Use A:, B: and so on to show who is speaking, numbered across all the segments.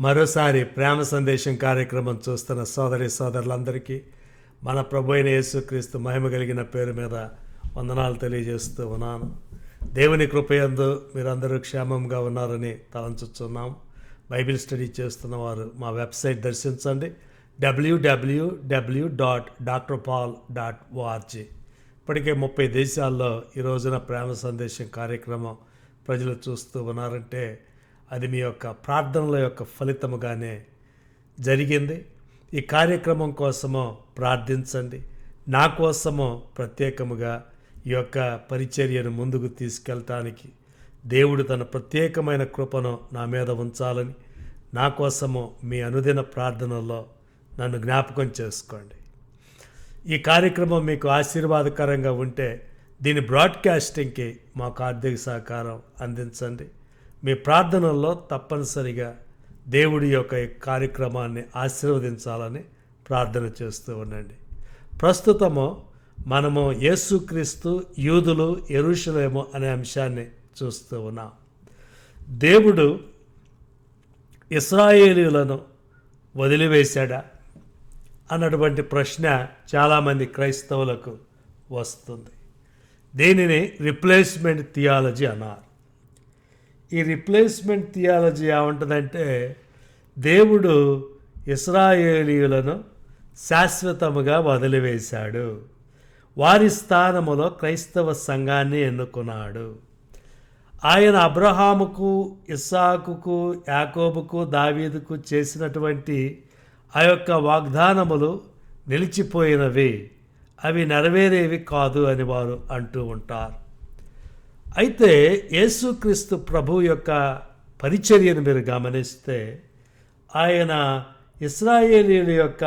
A: మరోసారి ప్రేమ సందేశం కార్యక్రమం చూస్తున్న సోదరి సోదరులందరికీ మన ప్రభు అయిన యేసుక్రీస్తు మహిమ కలిగిన పేరు మీద వందనాలు తెలియజేస్తూ ఉన్నాను. దేవుని కృపయందు మీరందరూ క్షేమంగా ఉన్నారని తలంచుతున్నాం. బైబిల్ స్టడీ చేస్తున్న వారు మా వెబ్సైట్ దర్శించండి, www.drpaul.org. ఇప్పటికే 30 దేశాల్లో ఈ రోజున ప్రేమ సందేశం కార్యక్రమం ప్రజలు చూస్తూ ఉన్నారంటే అది మీ యొక్క ప్రార్థనల యొక్క ఫలితముగానే జరిగింది. ఈ కార్యక్రమం కోసమో ప్రార్థించండి. నా కోసమో ప్రత్యేకముగా ఈ యొక్క పరిచర్యను ముందుకు తీసుకెళ్ళటానికి దేవుడు తన ప్రత్యేకమైన కృపను నా మీద ఉంచాలని నా కోసము మీ అనుదిన ప్రార్థనలో నన్ను జ్ఞాపకం చేసుకోండి. ఈ కార్యక్రమం మీకు ఆశీర్వాదకరంగా ఉంటే దీని బ్రాడ్కాస్టింగ్కి మాకు ఆర్థిక సహకారం అందించండి. మీ ప్రార్థనల్లో తప్పనిసరిగా దేవుడి యొక్క ఈ కార్యక్రమాన్ని ఆశీర్వదించాలని ప్రార్థన చేస్తూ ఉండండి. ప్రస్తుతము మనము యేసుక్రీస్తు యూదులు యెరూషలేము అనే అంశాన్ని చూస్తూ ఉన్నాం. దేవుడు ఇశ్రాయేలీయులను వదిలివేశాడా అన్నటువంటి ప్రశ్న చాలామంది క్రైస్తవులకు వస్తుంది. దీనిని రిప్లేస్మెంట్ థియాలజీ అన్నారు. ఈ రిప్లేస్మెంట్ థియాలజీ ఏమంటుందంటే దేవుడు ఇశ్రాయేలీయులను శాశ్వతముగా వదిలివేశాడు, వారి స్థానములో క్రైస్తవ సంఘాన్ని ఎన్నుకున్నాడు. ఆయన అబ్రహాముకు, ఇస్సాకుకు, యాకోబుకు, దావీదుకు చేసినటువంటి ఆ యొక్క వాగ్దానములు నిలిచిపోయినవి, అవి నెరవేరేవి కాదు అని వారు అంటూ ఉంటారు. అయితే యేసుక్రీస్తు ప్రభు యొక్క పరిచర్యను మీరు గమనిస్తే ఆయన ఇశ్రాయేలీయుల యొక్క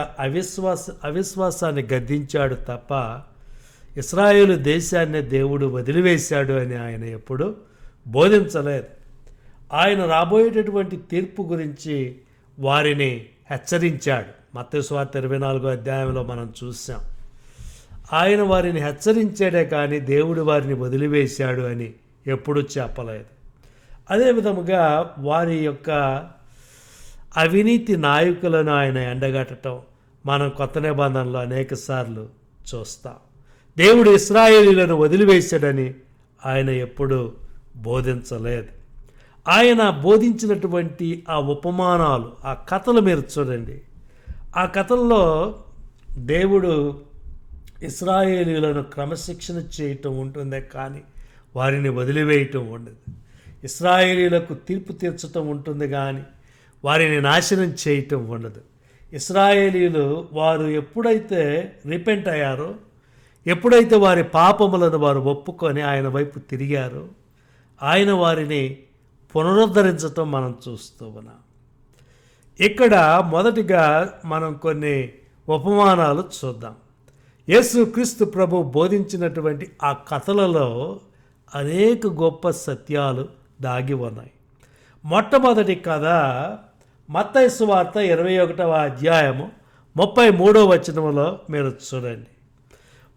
A: అవిశ్వాసాన్ని గద్దించాడు తప్ప ఇశ్రాయేలు దేశాన్ని దేవుడు వదిలివేశాడు అని ఆయన ఎప్పుడు బోధించలేదు. ఆయన రాబోయేటటువంటి తీర్పు గురించి వారిని హెచ్చరించాడు. మత్తయి సువార్త 24వ అధ్యాయంలో మనం చూసాం. ఆయన వారిని హెచ్చరించాడే కానీ దేవుడు వారిని వదిలివేశాడు అని ఎప్పుడూ చెప్పలేదు. అదేవిధముగా వారి యొక్క అవినీతి నాయకులను ఆయన ఎండగట్టడం మనం కొత్త నిబంధనలో అనేక సార్లు చూస్తాం. దేవుడు ఇశ్రాయేలీయులను వదిలివేశాడని ఆయన ఎప్పుడూ బోధించలేదు. ఆయన బోధించినటువంటి ఆ ఉపమానాలు, ఆ కథలు మీరు చూడండి. ఆ కథల్లో దేవుడు ఇశ్రాయేలీయులను క్రమశిక్షణ చేయటం ఉంటుందే కానీ వారిని వదిలివేయటం ఉండదు. ఇశ్రాయేలీయులకు తీర్పు తీర్చటం ఉంటుంది కానీ వారిని నాశనం చేయటం ఉండదు. ఇశ్రాయేలీయులు వారు ఎప్పుడైతే రిపెంట్ అయ్యారో, ఎప్పుడైతే వారి పాపములను వారు ఒప్పుకొని ఆయన వైపు తిరిగారో, ఆయన వారిని పునరుద్ధరించటం మనం చూస్తూ ఉన్నాం. ఇక్కడ మొదటిగా మనం కొన్ని ఉపమానాలు చూద్దాం. యేసుక్రీస్తు ప్రభు బోధించినటువంటి ఆ కథలలో అనేక గొప్ప సత్యాలు దాగి ఉన్నాయి. మొట్టమొదటి కథ మత్తయి సువార్త 21వ అధ్యాయము 33వ వచనములో మీరు చూడండి.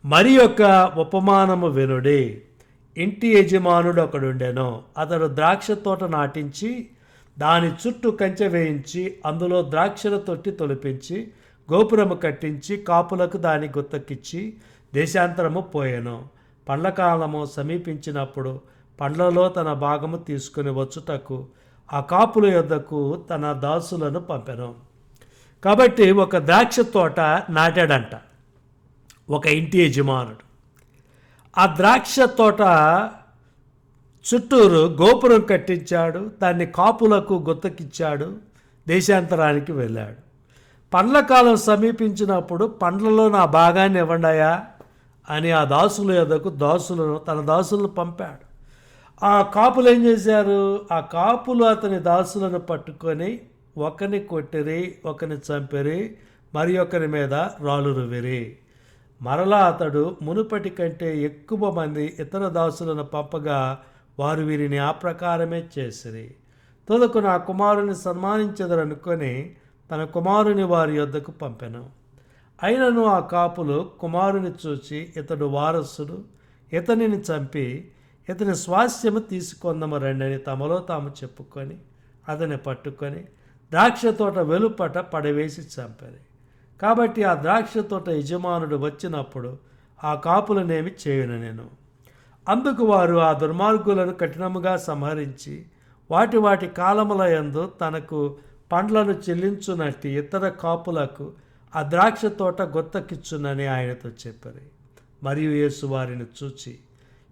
A: మరి యొక్క ఉపమానము వినుడి. ఇంటి యజమానుడు ఒకడుండెను. అతడు ద్రాక్ష తోట నాటించి దాని చుట్టూ కంచె వేయించి అందులో ద్రాక్షల తొట్టి తొలిపించి గోపురము కట్టించి కాపులకు దాని గుత్తకిచ్చి దేశాంతరము పోయెను. పండ్ల కాలము సమీపించినప్పుడు పండ్లలో తన భాగము తీసుకుని వచ్చుటకు ఆ కాపుల యొద్దకు తన దాసులను పంపెను. కాబట్టి ఒక ద్రాక్ష తోట నాటాడంట ఒక ఇంటి యజమానుడు. ఆ ద్రాక్ష తోట చుట్టూరు గోపురం కట్టించాడు, దాన్ని కాపులకు గుత్తకిచ్చాడు, దేశాంతరానికి వెళ్ళాడు. పండ్ల కాలం సమీపించినప్పుడు పండ్లలో నా భాగాన్ని ఇవ్వండాయా అని ఆ దాసుల యొద్దకు తన దాసులను పంపాడు. ఆ కాపులు ఏం చేశారు? ఆ కాపులు అతని దాసులను పట్టుకొని ఒకరిని కొట్టిరి, ఒకరిని చంపిరి, మరి ఒకరి మీద రాళ్ళు రువిరి. మరలా అతడు మునుపటి కంటే ఎక్కువ మంది ఇతర దాసులను పంపగా వారు వీరిని ఆ ప్రకారమే చేసిరి. తుదకు నా కుమారుని సన్మానించెదరనుకొని తన కుమారుని వారి యొద్దకు పంపెను. అయినను ఆ కాపులు కుమారుని చూచి ఇతడు వారసుడు, ఇతనిని చంపి ఇతని స్వాస్థ్యము తీసుకొందము రండని తమలో తాము చెప్పుకొని అతని పట్టుకొని ద్రాక్ష తోట వెలుపట పడవేసి చంపారు. కాబట్టి ఆ ద్రాక్ష తోట యజమానుడు వచ్చినప్పుడు ఆ కాపులనేమి చేయను నేను. అందుకు వారు ఆ దుర్మార్గులను కఠినముగా సంహరించి వాటి వాటి కాలముల యందు తనకు పండ్లను చెల్లించునట్టి ఇతర కాపులకు ఆ ద్రాక్ష తోట గొత్తకిచ్చునని ఆయనతో చెప్పారు. మరియు యేసు వారిని చూచి,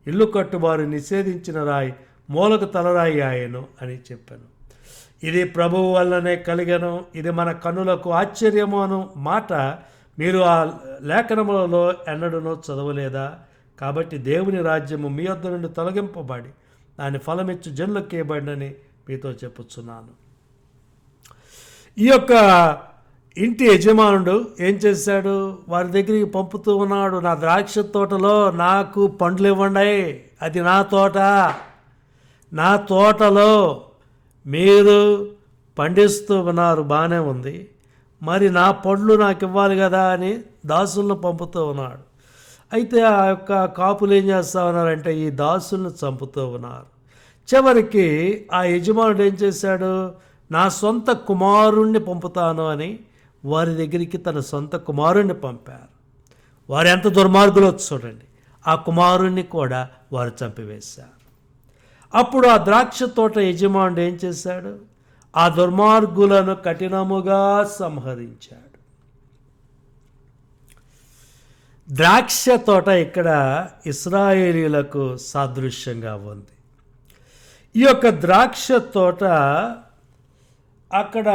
A: ఇల్లు కట్టువారు నిషేధించిన రాయి మూలకు తలరాయి ఆయను అని చెప్పాను. ఇది ప్రభువు వల్లనే కలిగను, ఇది మన కన్నులకు ఆశ్చర్యము అను మాట మీరు ఆ లేఖనములలో ఎన్నడూనూ చదవలేదా? కాబట్టి దేవుని రాజ్యము మీ వద్ద నుండి తొలగింపబడి దాని ఫలమిచ్చు జనులకు ఇవ్వబడినని మీతో చెప్పుచున్నాను. ఈ యొక్క ఇంటి యజమానుడు ఏం చేశాడు? వారి దగ్గరికి పంపుతూ ఉన్నాడు. నా ద్రాక్ష తోటలో నాకు పండ్లు ఇవ్వండి, అది నా తోట, నా తోటలో మీరు పండిస్తూ ఉన్నారు, బాగానే ఉంది, మరి నా పండ్లు నాకు ఇవ్వాలి కదా అని దాసులను పంపుతూ ఉన్నాడు. అయితే ఆ యొక్క కాపులు ఏం చేస్తూ ఉన్నారంటే ఈ దాసులను చంపుతూ ఉన్నారు. చివరికి ఆ యజమానుడు ఏం చేశాడు? నా సొంత కుమారుణ్ణి పంపుతాను అని వారి దగ్గరికి తన సొంత కుమారుణ్ణి పంపారు. వారు ఎంత దుర్మార్గులో చూడండి. ఆ కుమారుణ్ణి కూడా వారు చంపివేశారు. అప్పుడు ఆ ద్రాక్ష తోట యజమానుడు ఏం చేశాడు? ఆ దుర్మార్గులను కఠినముగా సంహరించాడు. ద్రాక్ష తోట ఇక్కడ ఇశ్రాయేలీయులకు సాదృశ్యంగా ఉంది. ఈ యొక్క ద్రాక్ష తోట అక్కడ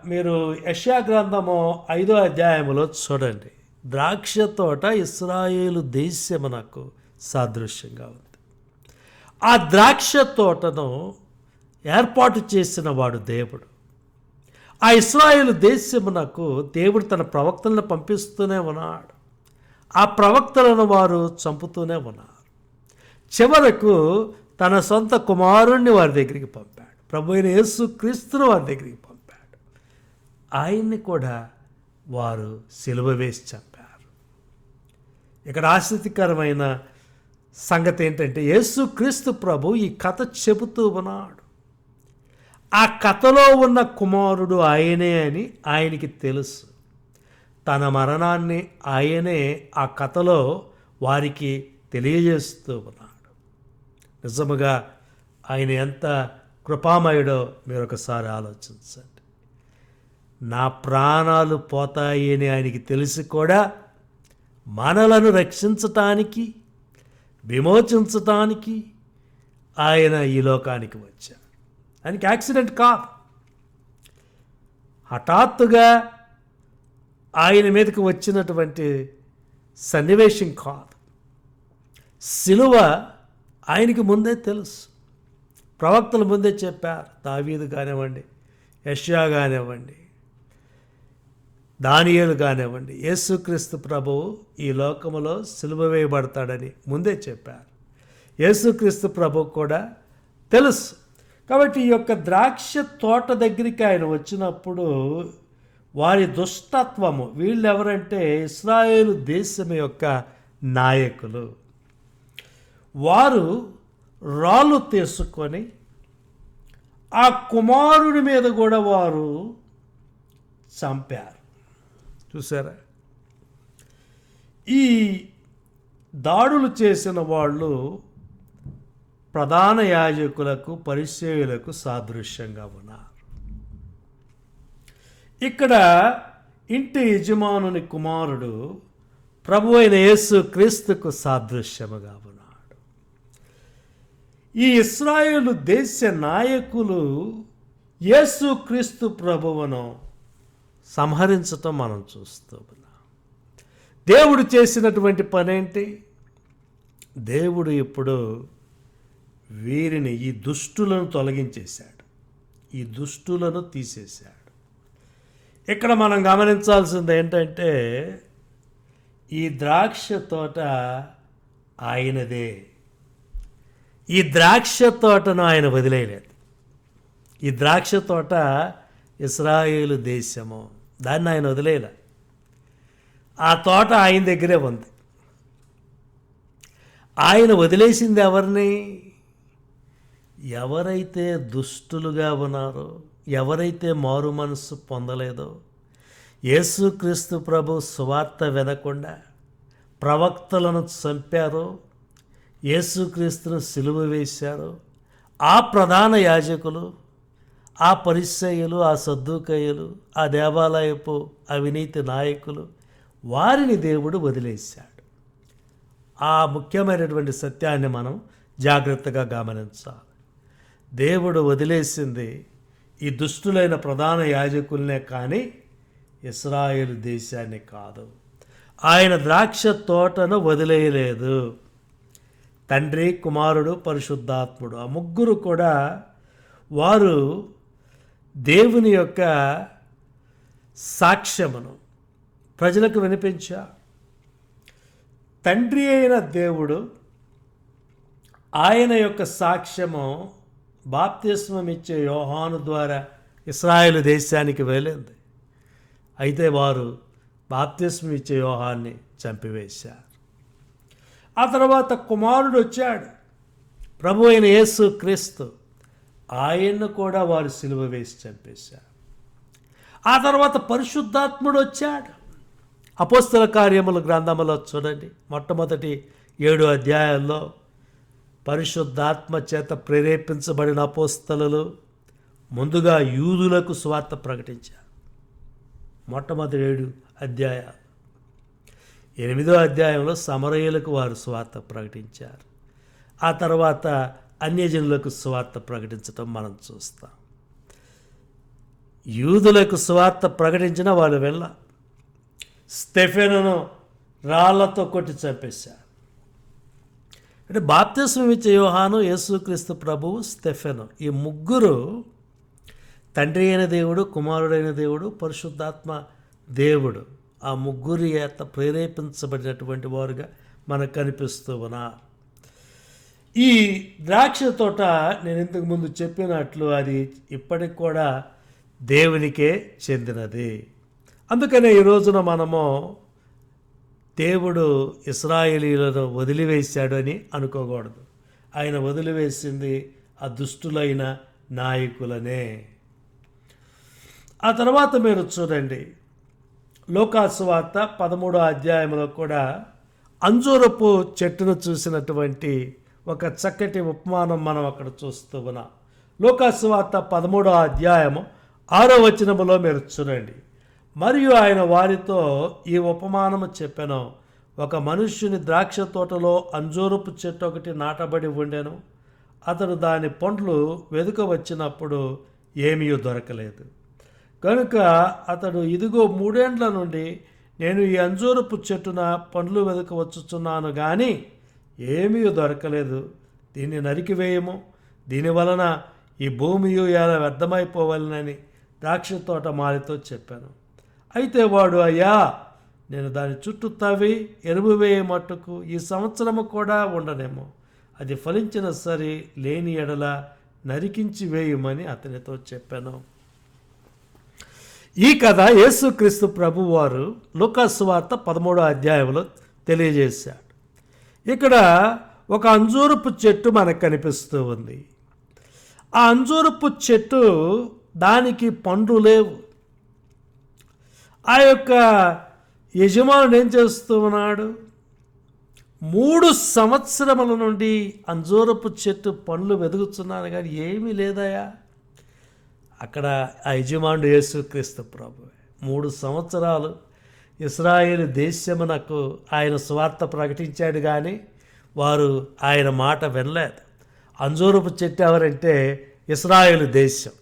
A: మీరు యెషయా గ్రంథము 5వ అధ్యాయములో చూడండి. ద్రాక్ష తోట ఇశ్రాయేలు దేశమునకు సాదృశ్యంగా ఉంది. ఆ ద్రాక్ష తోటను ఏర్పాటు చేసిన వాడు దేవుడు. ఆ ఇశ్రాయేలు దేశమునకు దేవుడు తన ప్రవక్తలను పంపిస్తూనే ఉన్నాడు. ఆ ప్రవక్తలను వారు చంపుతూనే ఉన్నారు. చివరకు తన సొంత కుమారుణ్ణి వారి దగ్గరికి పంపాడు. ప్రభు అయిన యేసు క్రీస్తును వారి దగ్గరికి పంపాడు. ఆయన్ని కూడా వారు సిలువ వేసి చంపారు. ఇక్కడ ఆసక్తికరమైన సంగతి ఏంటంటే యేసు క్రీస్తు ప్రభు ఈ కథ చెబుతూ ఉన్నాడు. ఆ కథలో ఉన్న కుమారుడు ఆయనే అని ఆయనకి తెలుసు. తన మరణాన్ని ఆయనే ఆ కథలో వారికి తెలియజేస్తూ ఉన్నాడు. నిజముగా ఆయన ఎంత కృపామయుడో మీరు ఒకసారి ఆలోచించండి. నా ప్రాణాలు పోతాయి అని ఆయనకి తెలిసి కూడా మనలను రక్షించటానికి, విమోచించటానికి ఆయన ఈ లోకానికి వచ్చాడు. ఆయనకి యాక్సిడెంట్ కాదు, హఠాత్తుగా ఆయన మీదకి వచ్చినటువంటి సన్నివేశం కాదు. సిలువ ఆయనకి ముందే తెలుసు. ప్రవక్తలు ముందే చెప్పారు. దావీదు కానివ్వండి, యెషయా కానివ్వండి, దానియేలు కానివ్వండి, యేసుక్రీస్తు ప్రభువు ఈ లోకములో సిలువ వేయబడతాడని ముందే చెప్పారు. యేసుక్రీస్తు ప్రభువు కూడా తెలుసు. కాబట్టి ఈ యొక్క ద్రాక్ష తోట దగ్గరికి ఆయన వచ్చినప్పుడు వారి దుష్టత్వము, వీళ్ళు ఎవరంటే ఇశ్రాయేలు దేశం యొక్క నాయకులు, వారు రాళ్ళు తీసుకొని ఆ కుమారుడి మీద కూడా వారు చంపారు. చూసారా? ఈ దాడులు చేసిన వాళ్ళు ప్రధాన యాజకులకు, పరిసయ్యులకు సాదృశ్యంగా ఉన్నారు. ఇక్కడ ఇంటి యజమానుని కుమారుడు ప్రభు అయిన యేసు క్రీస్తుకు సాదృశ్యముగా ఉన్నాడు. ఈ ఇశ్రాయేలు దేశ నాయకులు యేసు క్రీస్తు ప్రభువును సంహరించటం మనం చూస్తూ ఉన్నాం. దేవుడు చేసినటువంటి పనేంటి? దేవుడు ఇప్పుడు వీరిని, ఈ దుష్టులను తొలగించేశాడు, ఈ దుష్టులను తీసేశాడు. ఇక్కడ మనం గమనించాల్సింది ఏంటంటే ఈ ద్రాక్ష తోట ఆయనదే. ఈ ద్రాక్ష తోటను ఆయన వదిలేయలేదు. ఈ ద్రాక్ష తోట ఇశ్రాయేలు దేశము, దాన్ని ఆయన వదిలేయలే. ఆ తోట ఆయన దగ్గరే ఉంది. ఆయన వదిలేసింది ఎవరిని? ఎవరైతే దుష్టులుగా ఉన్నారో, ఎవరైతే మారు మనస్సు పొందలేదో, యేసుక్రీస్తు ప్రభు సువార్త వినకుండా ప్రవక్తలను చంపారో, యేసుక్రీస్తును సిలువ వేశారో, ఆ ప్రధాన యాజకులు, ఆ పరిసయ్యులు, ఆ సద్దూకయ్యులు, ఆ దేవాలయపు అవినీతి నాయకులు, వారిని దేవుడు వదిలేశాడు. ఆ ముఖ్యమైనటువంటి సత్యాన్ని మనం జాగ్రత్తగా గమనించాలి. దేవుడు వదిలేసింది ఈ దుష్టులైన ప్రధాన యాజకుల్నే కానీ ఇశ్రాయేలు దేశాన్ని కాదు. ఆయన ద్రాక్ష తోటను వదిలేయలేదు. తండ్రి, కుమారుడు, పరిశుద్ధాత్ముడు, ఆ ముగ్గురు కూడా వారు దేవుని యొక్క సాక్ష్యమును ప్రజలకు వినిపించారు. తండ్రి అయిన దేవుడు ఆయన యొక్క సాక్ష్యము బాప్తిస్మం ఇచ్చే యోహాను ద్వారా ఇశ్రాయేలు దేశానికి వెళ్ళింది. అయితే వారు బాప్తిస్మం ఇచ్చే యోహాన్ని చంపివేశారు. ఆ తర్వాత కుమారుడు వచ్చాడు, ప్రభు అయిన యేసు క్రీస్తు. ఆయన్ను కూడా వారు సిలువ వేసి చంపేశారు. ఆ తర్వాత పరిశుద్ధాత్ముడు వచ్చాడు. అపోస్తల కార్యముల గ్రంథములో చూడండి, మొట్టమొదటి 7 అధ్యాయాల్లో పరిశుద్ధాత్మ చేత ప్రేరేపించబడిన అపోస్తలులు ముందుగా యూదులకు సువార్త ప్రకటించారు. మొట్టమొదటి 7 అధ్యాయాలు. 8వ అధ్యాయంలో సమరయులకు వారు సువార్త ప్రకటించారు. ఆ తర్వాత అన్యజనులకు సువార్త ప్రకటించడం మనం చూస్తాం. యూదులకు సువార్త ప్రకటించిన వాళ్ళు వెళ్ళ స్టెఫెనును రాళ్లతో కొట్టి చంపేశారు. అంటే బాప్తిస్మం ఇచ్చే యోహాను, యేసుక్రీస్తు ప్రభువు, స్టెఫెను, ఈ ముగ్గురు తండ్రి అయిన దేవుడు, కుమారుడైన దేవుడు, పరిశుద్ధాత్మ దేవుడు, ఆ ముగ్గురి చేత ప్రేరేపించబడినటువంటి వారుగా మనకు కనిపిస్తూ ఉన్నారు. ఈ ద్రాక్ష తోట నేను ఇంతకు ముందు చెప్పినట్లు అది ఇప్పటికి కూడా దేవునికే చెందినది. అందుకనే ఈ రోజున మనము దేవుడు ఇశ్రాయేలీయులను వదిలివేశాడు అని అనుకోకూడదు. ఆయన వదిలివేసింది ఆ దుష్టులైన నాయకులనే. ఆ తర్వాత మీరు చూడండి, లూకాసు వార్త 13వ అధ్యాయంలో కూడా అంజూరపు చెట్టును చూసినటువంటి ఒక చక్కటి ఉపమానం మనం అక్కడ చూస్తూ ఉన్నాం. లూకాసు వార్త 13వ అధ్యాయము 6వ వచనములో మీరు చూడండి. మరియు ఆయన వారితో ఈ ఉపమానము చెప్పెను. ఒక మనుష్యుని ద్రాక్ష తోటలో అంజూరపు చెట్టు ఒకటి నాటబడి ఉండెను. అతడు దాని పండ్లు వెదుక వచ్చినప్పుడు ఏమీ దొరకలేదు. కనుక అతడు, ఇదిగో 3 ఏండ్ల నుండి నేను ఈ అంజూరపు చెట్టున పండ్లు వెదుక వచ్చుచున్నాను, కానీ ఏమీ దొరకలేదు. దీన్ని నరికివేయము, దీనివలన ఈ భూమియు ఎలా వ్యర్థమైపోవాలని ద్రాక్ష తోట మాలితో చెప్పాను. అయితే వాడు, అయ్యా, నేను దాని చుట్టూ తవ్వి ఎరువు వేయ మట్టుకు ఈ సంవత్సరము కూడా ఉండనేమో. అది ఫలించిన సరి, లేని ఎడల నరికించి వేయమని అతనితో చెప్పాను. ఈ కథ యేసుక్రీస్తు ప్రభువారు లూకాసు వార్త 13వ అధ్యాయంలో తెలియజేశాడు. ఇక్కడ ఒక అంజూరపు చెట్టు మనకు కనిపిస్తూ ఉంది. ఆ అంజూరపు చెట్టు, దానికి పండ్లు లేవు. ఆ యొక్క యజమానుడు ఏం చేస్తూ ఉన్నాడు? 3 సంవత్సరముల నుండి అంజూరపు చెట్టు పండ్లు వెదుగుతున్నాను, కానీ ఏమీ లేదయా. అక్కడ ఆ యజమానుడు యేసుక్రీస్తు ప్రభువే. 3 సంవత్సరాలు ఇశ్రాయేలు దేశమునకు ఆయన సువార్త ప్రకటించాడు, కానీ వారు ఆయన మాట వినలేదు. అంజూరపు చెట్టు ఎవరంటే ఇశ్రాయేలు దేశం.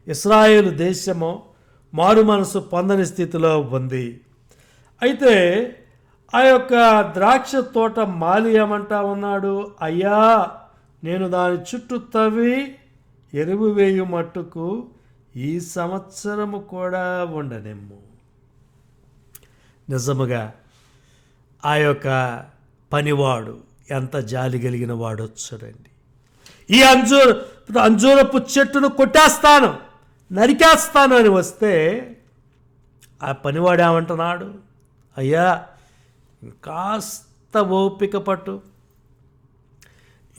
A: ఇశ్రాయేలు దేశము మారు మనసు పొందని స్థితిలో ఉంది. అయితే ఆ యొక్క ద్రాక్ష తోట మాలి ఏమంటా ఉన్నాడు? అయ్యా, నేను దాని చుట్టూ తవ్వి ఎరువు వేయు మట్టుకు ఈ సంవత్సరము కూడా ఉండనేమో. నిజముగా ఆ యొక్క పనివాడు ఎంత జాలి కలిగిన వాడు చూడండి. ఈ అంజూరపు చెట్టును కొట్టేస్తాను, నరికేస్తాను అని వస్తే ఆ పనివాడు ఏమంటున్నాడు? అయ్యా, ఇంకాస్త ఓపిక పట్టు,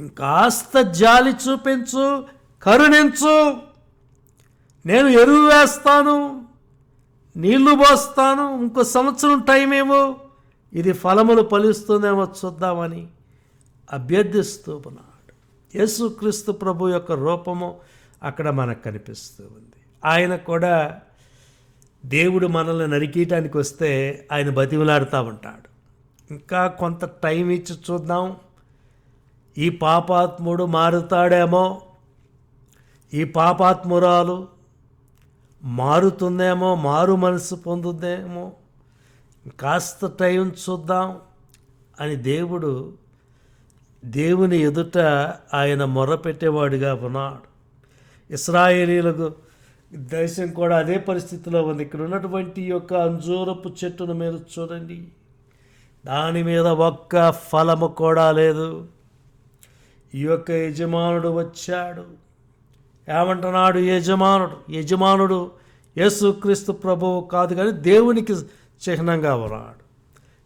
A: ఇంకాస్త జాలి చూపించు, కరుణించు, నేను ఎరువు వేస్తాను, నీళ్లు పోస్తాను, ఇంకో సంవత్సరం టైం ఏమో, ఇది ఫలములు ఫలిస్తుందేమో చూద్దామని అభ్యర్థిస్తూ ఉన్నాడు. యేసుక్రీస్తు ప్రభు యొక్క రూపము అక్కడ మనకు కనిపిస్తూ ఉంది. ఆయన కూడా దేవుడు మనల్ని నరికీయటానికి వస్తే ఆయన బతిమలాడుతూ ఉంటాడు. ఇంకా కొంత టైం ఇచ్చి చూద్దాం, ఈ పాపాత్ముడు మారుతాడేమో, ఈ పాపాత్మురాలు మారుతుందేమో, మారు మనసు పొందుద్దేమో, కాస్త టైం చూద్దాం అని దేవుని ఎదుట ఆయన మొర్రపెట్టేవాడిగా ఉన్నాడు. ఇశ్రాయేలీయులకు దేశం కూడా అదే పరిస్థితిలో ఉంది. ఇక్కడ ఉన్నటువంటి యొక్క అంజూరపు చెట్టును మీరు చూడండి, దాని మీద ఒక్క ఫలము కూడా లేదు. ఈ యొక్క యజమానుడు వచ్చాడు. ఏమంటున్నాడు యజమానుడు యేసుక్రీస్తు ప్రభువు కాదు కానీ దేవునికి చిహ్నంగా ఉన్నాడు.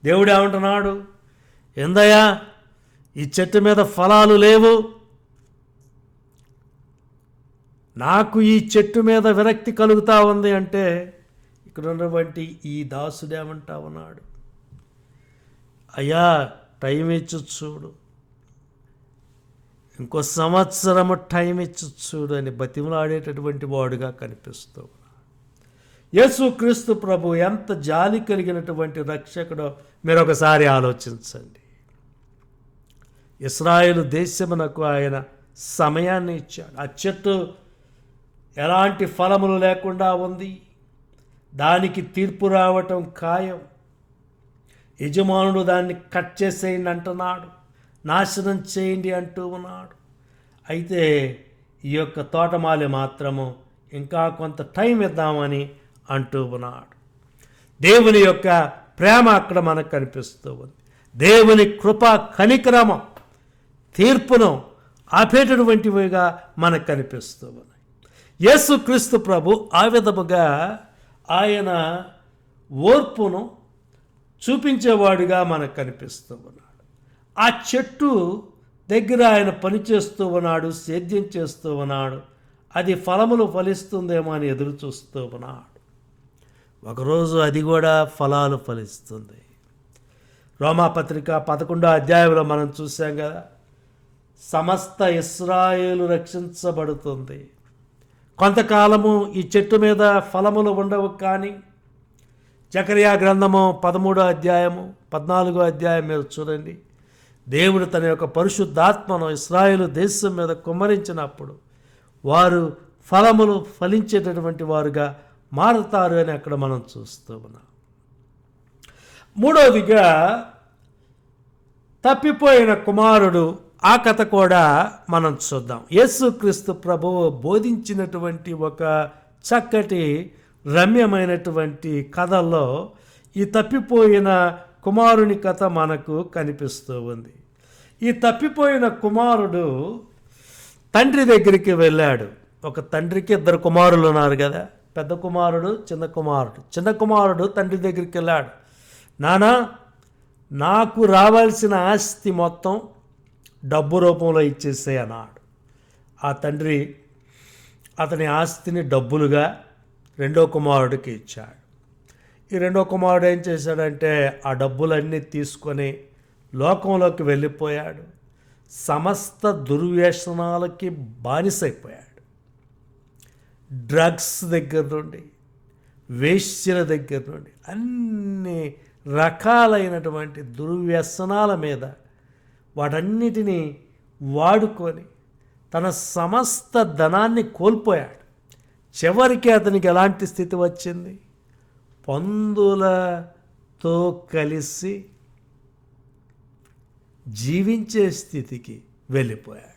A: దేవుడు ఏమంటున్నాడు, ఏందయ్యా ఈ చెట్టు మీద ఫలాలు లేవు, నాకు ఈ చెట్టు మీద విరక్తి కలుగుతూ ఉంది అంటే, ఇక్కడ ఉన్నటువంటి ఈ దాసుడు ఏమంటా ఉన్నాడు, అయ్యా టైం ఇచ్చి చూడు, ఇంకో సంవత్సరము టైం ఇచ్చి చూడు అని బతిమలాడేటటువంటి వాడుగా కనిపిస్తూ ఉన్నాడు. యేసుక్రీస్తు ప్రభు ఎంత జాలి కలిగినటువంటి రక్షకుడో మీరు ఒకసారి ఆలోచించండి. ఇశ్రాయేలు దేశమునకు ఆయన సమయాన్ని ఇచ్చాడు. ఆ చెట్టు ఎలాంటి ఫలములు లేకుండా ఉంది, దానికి తీర్పు రావటం ఖాయం. యజమానుడు దాన్ని కట్ చేసేయండి అంటున్నాడు, నాశనం చేయండి అంటూ ఉన్నాడు. అయితే ఈ యొక్క తోటమాలి మాత్రము ఇంకా కొంత టైం ఇద్దామని అంటూ ఉన్నాడు. దేవుని యొక్క ప్రేమ అక్కడ మనకు కనిపిస్తూ ఉంది. దేవుని కృప కనికరము తీర్పును ఆపేటటువంటివిగా మనకు కనిపిస్తూ ఉన్నాయి. యేసుక్రీస్తు ప్రభు ఆ విధముగా ఆయన ఓర్పును చూపించేవాడుగా మనకు కనిపిస్తూ ఉన్నాడు. ఆ చెట్టు దగ్గర ఆయన పనిచేస్తూ ఉన్నాడు, సేద్యం చేస్తూ ఉన్నాడు. అది ఫలములు ఫలిస్తుందేమో అని ఎదురు చూస్తూ ఉన్నాడు. ఒకరోజు అది కూడా ఫలాలు ఫలిస్తుంది. రోమాపత్రిక 11వ అధ్యాయంలో మనం చూసాం కదా, సమస్త ఇశ్రాయేలు రక్షించబడుతుంది. కొంతకాలము ఈ చెట్టు మీద ఫలములు ఉండవు, కానీ జకరియా గ్రంథము 13వ అధ్యాయము 14వ అధ్యాయం మీరు చూడండి, దేవుడు తన యొక్క పరిశుద్ధాత్మను ఇశ్రాయేలు దేశం మీద కుమ్మరించినప్పుడు వారు ఫలములు ఫలించేటటువంటి వారుగా మారుతారు అని అక్కడ మనం చూస్తూ ఉన్నాం. మూడవదిగా తప్పిపోయిన కుమారుడు, ఆ కథ కూడా మనం చూద్దాం. యేసుక్రీస్తు ప్రభువు బోధించినటువంటి ఒక చక్కటి రమ్యమైనటువంటి కథల్లో ఈ తప్పిపోయిన కుమారుని కథ మనకు కనిపిస్తూ ఉంది. ఈ తప్పిపోయిన కుమారుడు తండ్రి దగ్గరికి వెళ్ళాడు. ఒక తండ్రికి 2 కుమారులు ఉన్నారు కదా, పెద్ద కుమారుడు, చిన్న కుమారుడు. చిన్న కుమారుడు తండ్రి దగ్గరికి వెళ్ళాడు, నానా నాకు రావాల్సిన ఆస్తి మొత్తం డబ్బు రూపంలో ఇచ్చేసే అన్నాడు. ఆ తండ్రి అతని ఆస్తిని డబ్బులుగా రెండో కుమారుడికి ఇచ్చాడు. ఈ రెండో కుమారుడు ఏం చేశాడంటే ఆ డబ్బులన్నీ తీసుకొని లోకంలోకి వెళ్ళిపోయాడు. సమస్త దుర్వ్యసనాలకి బానిసైపోయాడు. డ్రగ్స్ దగ్గర నుండి, వేశ్యల దగ్గర నుండి అన్ని రకాలైనటువంటి దుర్వ్యసనాల మీద వాటన్నిటినీ వాడుకొని తన సమస్త ధనాన్ని కోల్పోయాడు. చివరికి అతనికి ఎలాంటి స్థితి వచ్చింది, పందులతో కలిసి జీవించే స్థితికి వెళ్ళిపోయాడు.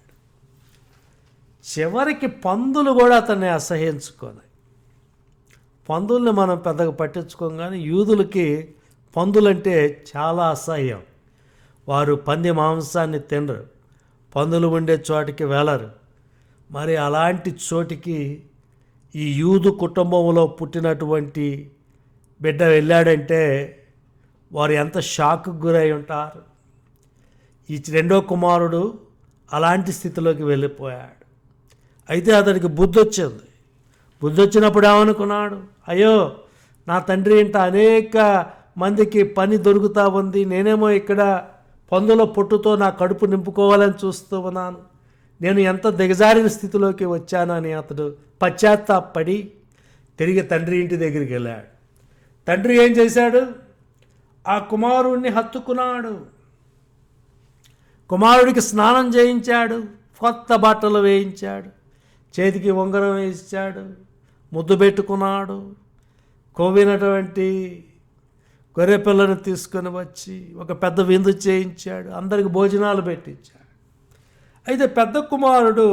A: చివరికి పందులు కూడా అతన్ని అసహ్యించుకోనాయి. పందుల్ని మనం పెద్దగా పట్టించుకోం, కానీ యూదులకి పందులంటే చాలా అసహ్యం. వారు పంది మాంసాన్ని తినరు, పందులు ఉండే చోటికి వెళ్ళరు. మరి అలాంటి చోటికి ఈ యూదు కుటుంబంలో పుట్టినటువంటి బిడ్డ వెళ్ళాడంటే వారు ఎంత షాక్కు గురై ఉంటారు. ఈ రెండో కుమారుడు అలాంటి స్థితిలోకి వెళ్ళిపోయాడు. అయితే అతడికి బుద్ధి వచ్చింది. బుద్ధి వచ్చినప్పుడు ఏమనుకున్నాడు, అయ్యో నా తండ్రి ఇంట అనేక మందికి పని దొరుకుతూ ఉంది, నేనేమో ఇక్కడ పందుల పొట్టుతో నా కడుపు నింపుకోవాలని చూస్తూ ఉన్నాను, నేను ఎంత దిగజారిన స్థితిలోకి వచ్చానని అతడు పశ్చాత్తాపడి తిరిగి తండ్రి ఇంటి దగ్గరికి వెళ్ళాడు. తండ్రి ఏం చేశాడు, ఆ కుమారుడిని హత్తుకున్నాడు, కుమారుడికి స్నానం చేయించాడు, కొత్త బట్టలు వేయించాడు, చేతికి ఉంగరం వేయించాడు, ముద్దు పెట్టుకున్నాడు, కొవ్వినటువంటి గొర్రెపిల్లను తీసుకొని వచ్చి ఒక పెద్ద విందు చేయించాడు, అందరికి భోజనాలు పెట్టించాడు. అయితే పెద్ద కుమారుడు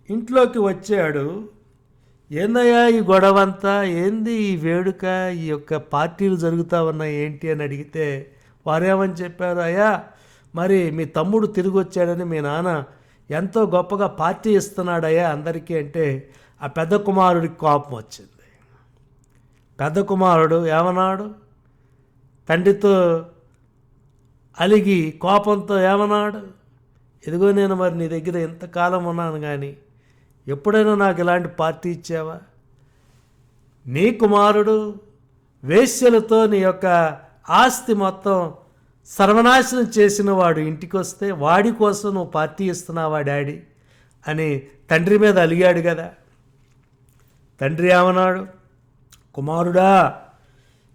A: ఇంట్లోకి వచ్చాడు. ఏందయ్యా ఈ గొడవంతా, ఏంది ఈ వేడుక, ఈ యొక్క పార్టీలు జరుగుతూ ఉన్నాయి ఏంటి అని అడిగితే వారేమని చెప్పారు, అయ్యా మరి మీ తమ్ముడు తిరిగి వచ్చాడని మీ నాన్న ఎంతో గొప్పగా పార్టీ ఇస్తున్నాడయ్యా అందరికీ అంటే ఆ పెద్ద కుమారుడికి కోపం వచ్చింది. పెద్ద కుమారుడు ఏమన్నాడు, తండ్రితో అలిగి కోపంతో ఏమన్నాడు, ఇదిగో నేను మరి నీ దగ్గర ఎంతకాలం ఉన్నాను కానీ ఎప్పుడైనా నాకు ఇలాంటి పార్టీ ఇచ్చావా? నీ కుమారుడు వేశ్యలతో నీ యొక్క ఆస్తి మొత్తం సర్వనాశనం చేసిన వాడు ఇంటికి వస్తే వాడి కోసం నువ్వు పార్టీ ఇస్తున్నావా డాడీ అని తండ్రి మీద అలిగాడు కదా. తండ్రి ఏమన్నాడు, కుమారుడా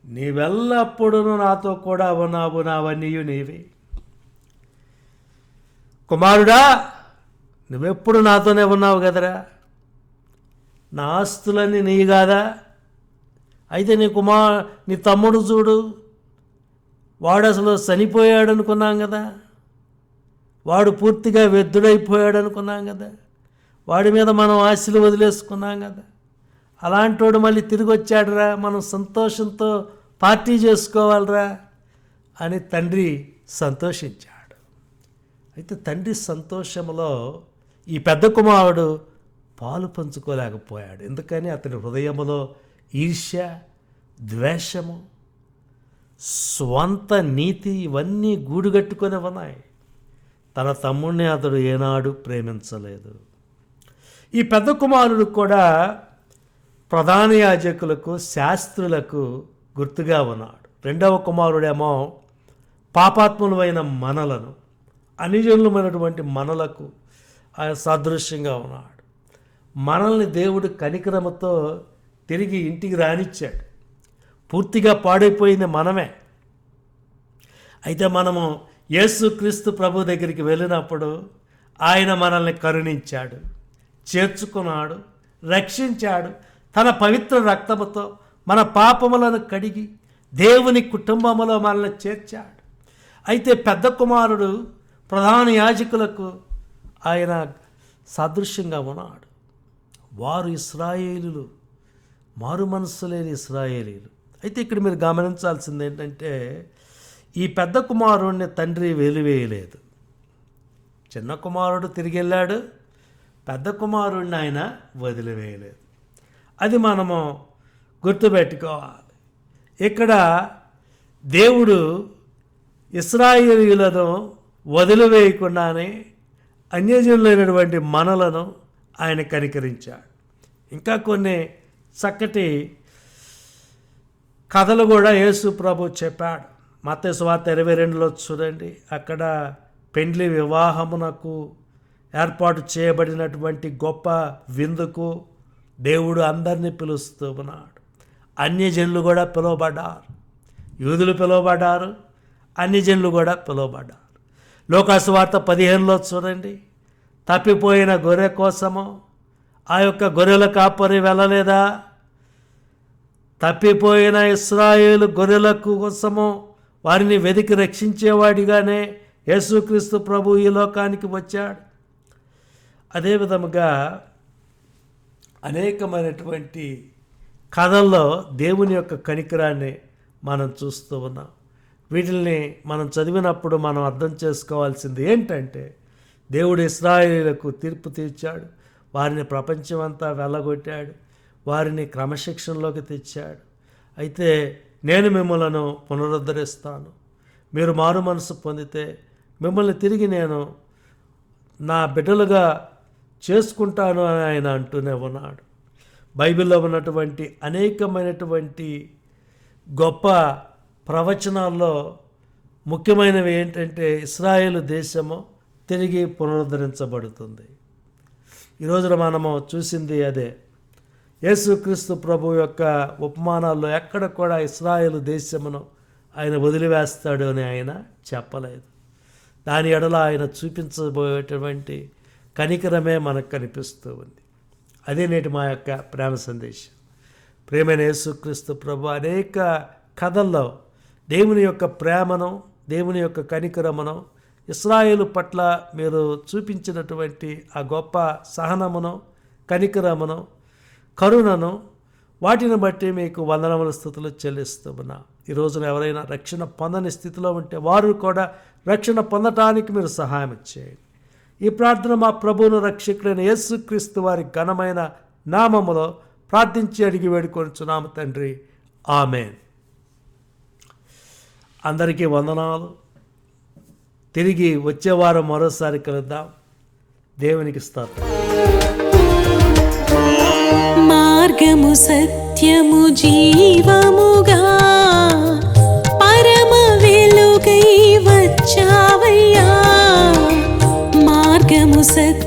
A: నీవెల్లప్పుడూ నాతో కూడా ఉన్నావు, నావన్నీ నీవే. కుమారుడా నువ్వెప్పుడు నాతోనే ఉన్నావు కదరా, నా ఆస్తులన్నీ నీ కాదా? అయితే నీ తమ్ముడు చూడు, వాడు అసలు చనిపోయాడు అనుకున్నాం కదా, వాడు పూర్తిగా వ్యర్థుడైపోయాడు అనుకున్నాం కదా, వాడి మీద మనం ఆశలు వదిలేసుకున్నాం కదా, అలాంటి వాడు మళ్ళీ తిరిగి వచ్చాడురా, మనం సంతోషంతో పార్టీ చేసుకోవాలిరా అని తండ్రి సంతోషించాడు. అయితే తండ్రి సంతోషంలో ఈ పెద్ద కుమారుడు పాలు పంచుకోలేకపోయాడు. ఎందుకని అతని హృదయంలో ఈర్ష్య, ద్వేషము, స్వంత నీతి ఇవన్నీ గూడుగట్టుకొని ఉన్నాయి. తన తమ్ముడిని అతడు ఏనాడు ప్రేమించలేదు. ఈ పెద్ద కుమారుడు కూడా ప్రధాన యాజకులకు, శాస్త్రులకు గుర్తుగా ఉన్నాడు. రెండవ కుమారుడేమో పాపాత్ములమైన మనలను, అనిజనులమైనటువంటి మనలకు సాదృశ్యంగా ఉన్నాడు. మనల్ని దేవుడు కనికరముతో తిరిగి ఇంటికి రానిచ్చాడు. పూర్తిగా పాడైపోయింది మనమే. అయితే మనము యేసుక్రీస్తు ప్రభు దగ్గరికి వెళ్ళినప్పుడు ఆయన మనల్ని కరుణించాడు, చేర్చుకున్నాడు, రక్షించాడు. తన పవిత్ర రక్తముతో మన పాపములను కడిగి దేవుని కుటుంబంలో మనల్ని చేర్చాడు. అయితే పెద్ద కుమారుడు ప్రధాన యాజకులకు ఆయన సాదృశ్యంగా ఉన్నాడు. వారు ఇశ్రాయేలీయులు, మారు మనస్సు లేని ఇశ్రాయేలీయులు. అయితే ఇక్కడ మీరు గమనించాల్సింది ఏంటంటే ఈ పెద్ద కుమారుడిని తండ్రి వెలివేయలేదు. చిన్న కుమారుడు తిరిగి వెళ్ళాడు, పెద్ద కుమారుడిని ఆయన వదిలివేయలేదు. అది మనము గుర్తుపెట్టుకోవాలి. ఇక్కడ దేవుడు ఇశ్రాయేలీయులను వదిలివేయకుండానే అన్యజనులైనటువంటి మనలను ఆయన కనికరించాడు. ఇంకా కొన్ని చక్కటి కథలు కూడా యేసు ప్రభు చెప్పాడు. మత్తయి సువార్త 22లో చూడండి, అక్కడ పెండ్లి వివాహమునకు ఏర్పాటు చేయబడినటువంటి గొప్ప విందుకు దేవుడు అందరినీ పిలుస్తూ ఉన్నాడు. అన్యజనులు కూడా పిలువబడ్డారు, యూదులు పిలువబడ్డారు, అన్యజనులు కూడా పిలువబడ్డారు. లోకాసు వార్త 15లో చూడండి, తప్పిపోయిన గొర్రె కోసము ఆ యొక్క గొర్రెల కాపరి వెళ్ళలేదా? తప్పిపోయిన ఇశ్రాయేలు గొర్రెల కోసము వారిని వెతికి రక్షించేవాడిగానే యేసుక్రీస్తు ప్రభు ఈ లోకానికి వచ్చాడు. అదేవిధముగా అనేకమైనటువంటి కథల్లో దేవుని యొక్క కనికరాన్ని మనం చూస్తూ ఉన్నాం. వీటిని మనం చదివినప్పుడు మనం అర్థం చేసుకోవాల్సింది ఏంటంటే దేవుడు ఇశ్రాయేలీయులకు తీర్పు తీర్చాడు, వారిని ప్రపంచమంతా వెళ్ళగొట్టాడు, వారిని క్రమశిక్షణలోకి తెచ్చాడు. అయితే నేను మిమ్మలను పునరుద్ధరిస్తాను, మీరు మారు మనసు పొందితే మిమ్మల్ని తిరిగి నేను నా బిడ్డలుగా చేసుకుంటాను అని ఆయన అంటూనే ఉన్నాడు. బైబిల్లో ఉన్నటువంటి అనేకమైనటువంటి గొప్ప ప్రవచనాల్లో ముఖ్యమైనవి ఏంటంటే ఇశ్రాయేలు దేశము తిరిగి పునరుద్ధరించబడుతుంది. ఈ రోజున మనము చూసింది అదే. యేసుక్రీస్తు ప్రభు యొక్క ఉపమానాల్లో ఎక్కడ కూడా ఇశ్రాయేలు దేశమును ఆయన వదిలివేస్తాడు అని ఆయన చెప్పలేదు. దాని ఎడల ఆయన చూపించబోయేటువంటి కనికరమే మనకు కనిపిస్తూ ఉంది. అదే నేటి మా యొక్క ప్రేమ సందేశం. ప్రేమైన యేసుక్రీస్తు ప్రభు అనేక కథల్లో దేవుని యొక్క ప్రేమను, దేవుని యొక్క కనికరమును, ఇశ్రాయేలు పట్ల మీరు చూపించినటువంటి ఆ గొప్ప సహనమును, కనికరమును, కరుణను, వాటిని బట్టి మీకు వందనముల స్తుతులు చెల్లిస్తూ ఉన్నా. ఈ రోజున ఎవరైనా రక్షణ పొందని స్థితిలో ఉంటే వారు కూడా రక్షణ పొందటానికి మీరు సహాయం చేయండి. ఈ ప్రార్థన మా ప్రభువును రక్షకుడైన యేసుక్రీస్తు వారి ఘనమైన నామములో ప్రార్థించి అడిగి వేడుకొనుచున్నాము తండ్రి. ఆమేన్. అందరికీ వందనాలు. తిరిగి వచ్చే వారం మరోసారి కలుద్దాం. దేవునికి స్తోత్రం.
B: మార్గము సత్యము జీవముగా పరమ వెలుగై వచ్చావయ్యా. మార్గము సత్యము